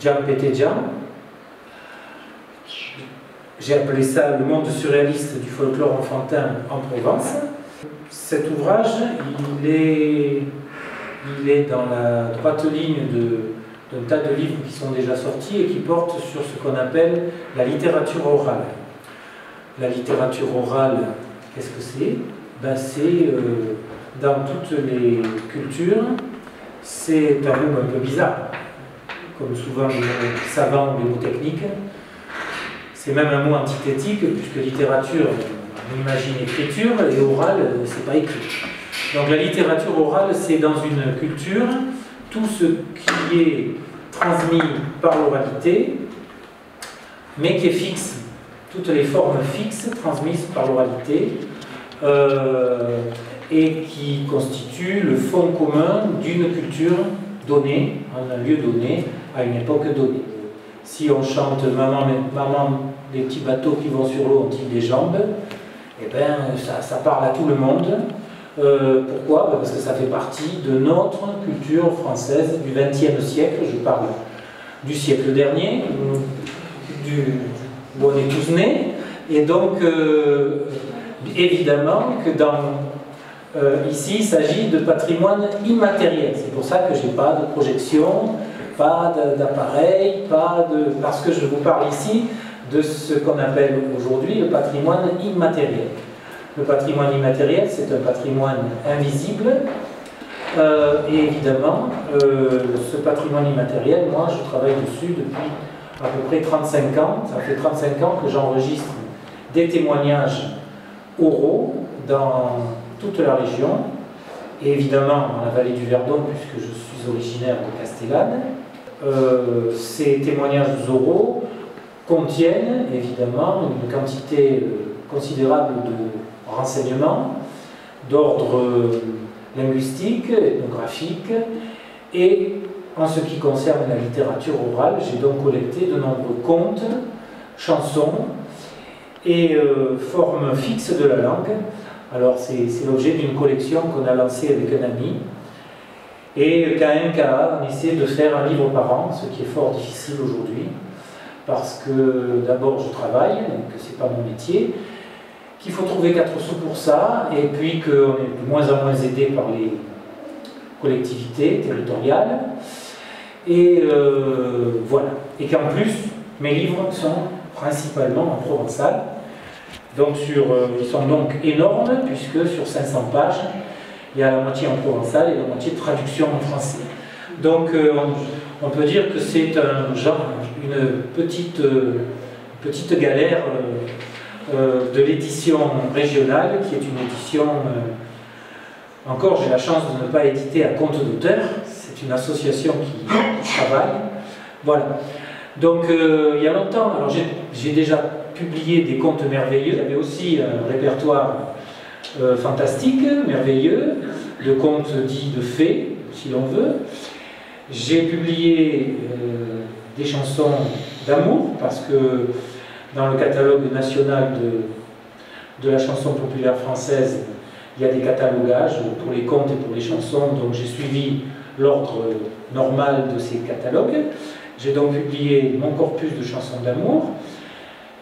Gian Petteggian. J'ai appelé ça le monde surréaliste du folklore enfantin en Provence. Cet ouvrage, il est dans la droite ligne d'un tas de livres qui sont déjà sortis et qui portent sur ce qu'on appelle la littérature orale. La littérature orale, qu'est-ce que c'est? Ben, c'est dans toutes les cultures, c'est un mot un peu bizarre, comme souvent les mots savants ou les mots techniques. C'est même un mot antithétique, puisque littérature, on imagine écriture, et orale, c'est pas écrit. Donc la littérature orale, c'est dans une culture, tout ce qui est transmis par l'oralité, mais qui est fixe. Toutes les formes fixes transmises par l'oralité, et qui constituent le fond commun d'une culture donnée, en un lieu donné, à une époque donnée. Si on chante « Maman, maman, les petits bateaux qui vont sur l'eau ont-ils des jambes ?» Eh bien, ça parle à tout le monde. Pourquoi? Parce que ça fait partie de notre culture française du XXe siècle. Je parle du siècle dernier, où on est tous nés. Et donc, évidemment que ici, il s'agit de patrimoine immatériel. C'est pour ça que je n'ai pas de projection, pas d'appareil, parce que je vous parle ici de ce qu'on appelle aujourd'hui le patrimoine immatériel. Le patrimoine immatériel, c'est un patrimoine invisible. Et évidemment, ce patrimoine immatériel, moi, je travaille dessus depuis à peu près 35 ans. Ça fait 35 ans que j'enregistre des témoignages oraux dans toute la région, et évidemment dans la vallée du Verdon, puisque je suis originaire de Castellane. Ces témoignages oraux contiennent évidemment une quantité considérable de renseignements d'ordre linguistique, ethnographique, et en ce qui concerne la littérature orale, j'ai donc collecté de nombreux contes, chansons et formes fixes de la langue. Alors c'est l'objet d'une collection qu'on a lancée avec un ami. Et KMKA, on essaie de faire un livre par an, ce qui est fort difficile aujourd'hui, parce que d'abord je travaille, donc c'est pas mon métier, qu'il faut trouver 4 sous pour ça, et puis qu'on est de moins en moins aidé par les collectivités territoriales. Et voilà. Et qu'en plus, mes livres sont principalement en provençal. Donc ils sont donc énormes, puisque sur 500 pages, il y a la moitié en provençal et la moitié de traduction en français. Donc on peut dire que c'est un genre, une petite galère de l'édition régionale, qui est une édition, encore j'ai la chance de ne pas éditer à compte d'auteur, c'est une association qui travaille. Voilà. Donc il y a longtemps, alors j'ai déjà publié des contes merveilleux, il y avait aussi un répertoire fantastique, merveilleux, de contes dits de fées, si l'on veut. J'ai publié des chansons d'amour, parce que dans le catalogue national de la chanson populaire française, il y a des catalogages pour les contes et pour les chansons, donc j'ai suivi l'ordre normal de ces catalogues. J'ai donc publié mon corpus de chansons d'amour,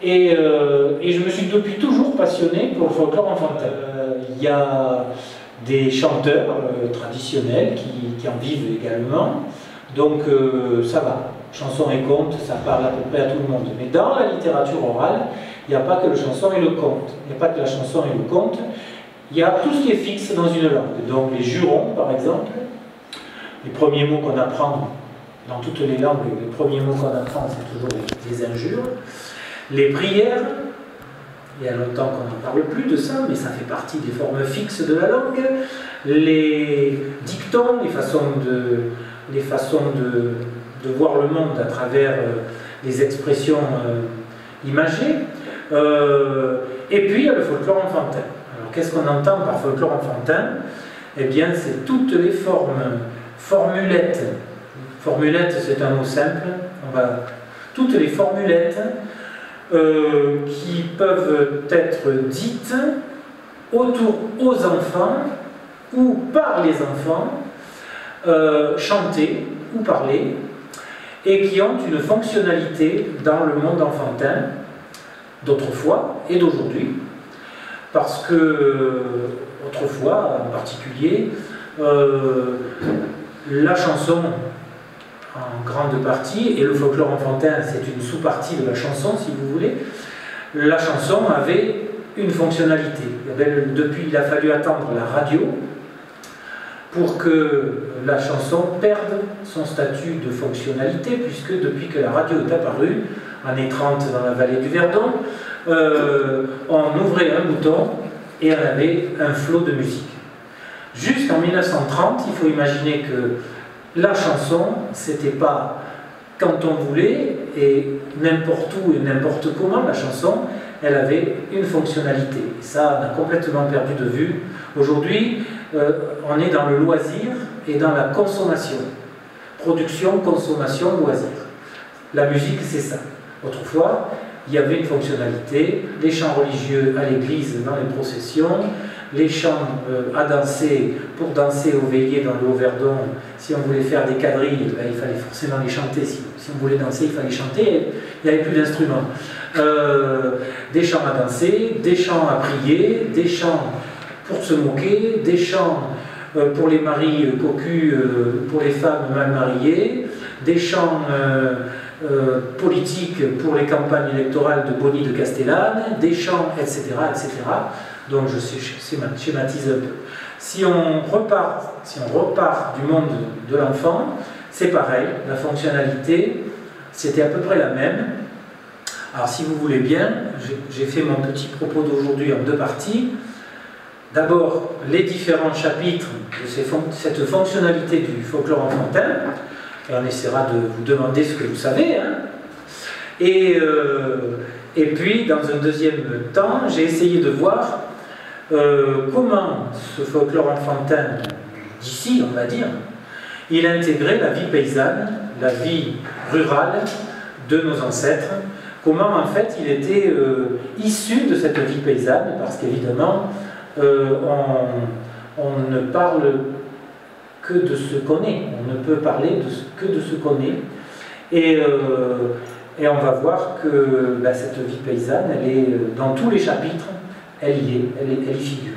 et je me suis depuis toujours passionné pour le folklore enfantin. Il y a des chanteurs traditionnels qui en vivent également, donc ça va. Chansons et contes, ça parle à peu près à tout le monde. Mais dans la littérature orale, il n'y a pas que le chanson et le conte. Il n'y a pas que la chanson et le conte. Il y a tout ce qui est fixe dans une langue. Donc les jurons, par exemple, les premiers mots qu'on apprend dans toutes les langues, les premiers mots qu'on apprend, c'est toujours des injures. Les prières, il y a longtemps qu'on n'en parle plus de ça, mais ça fait partie des formes fixes de la langue. Les dictons, les façons de voir le monde à travers les expressions imagées. Et puis il y a le folklore enfantin. Alors qu'est-ce qu'on entend par folklore enfantin? Eh bien c'est toutes les formes, formulettes. Formulette, c'est un mot simple. Toutes les formulettes qui peuvent être dites aux enfants ou par les enfants, chantées ou parlées, et qui ont une fonctionnalité dans le monde enfantin d'autrefois et d'aujourd'hui, parce que autrefois en particulier, la chanson en grande partie, et le folklore enfantin c'est une sous-partie de la chanson si vous voulez, la chanson avait une fonctionnalité. Il a fallu attendre la radio pour que la chanson perde son statut de fonctionnalité, puisque depuis que la radio est apparue, années 30 dans la vallée du Verdon, on ouvrait un bouton et on avait un flot de musique. Jusqu'en 1930, il faut imaginer que la chanson, c'était pas quand on voulait, et n'importe où et n'importe comment, la chanson, elle avait une fonctionnalité. Et ça, on a complètement perdu de vue. Aujourd'hui, on est dans le loisir et dans la consommation. Production, consommation, loisir. La musique, c'est ça. Autrefois, il y avait une fonctionnalité, les chants religieux à l'église, dans les processions, les chants à danser, pour danser aux veillées dans le Haut-Verdon, si on voulait faire des quadrilles, ben, il fallait forcément les chanter, si on voulait danser, il fallait chanter, il n'y avait plus d'instruments. Des chants à danser, des chants à prier, des chants pour se moquer, des chants pour les maris cocus, pour les femmes mal mariées, des chants politiques pour les campagnes électorales de Boni de Castellane, des chants, etc., etc. Donc je schématise un peu. Si on repart du monde de l'enfant, c'est pareil, la fonctionnalité, c'était à peu près la même. Alors si vous voulez bien, j'ai fait mon petit propos d'aujourd'hui en deux parties. D'abord, les différents chapitres de cette fonctionnalité du folklore enfantin, et on essaiera de vous demander ce que vous savez, hein. Et puis, dans un deuxième temps, j'ai essayé de voir comment ce folklore enfantin d'ici, on va dire, il intégrait la vie paysanne, la vie rurale de nos ancêtres, comment en fait il était issu de cette vie paysanne, parce qu'évidemment, on ne parle que de ce qu'on est, on ne peut parler que de ce qu'on est, et on va voir que cette vie paysanne, elle est dans tous les chapitres, elle y figure.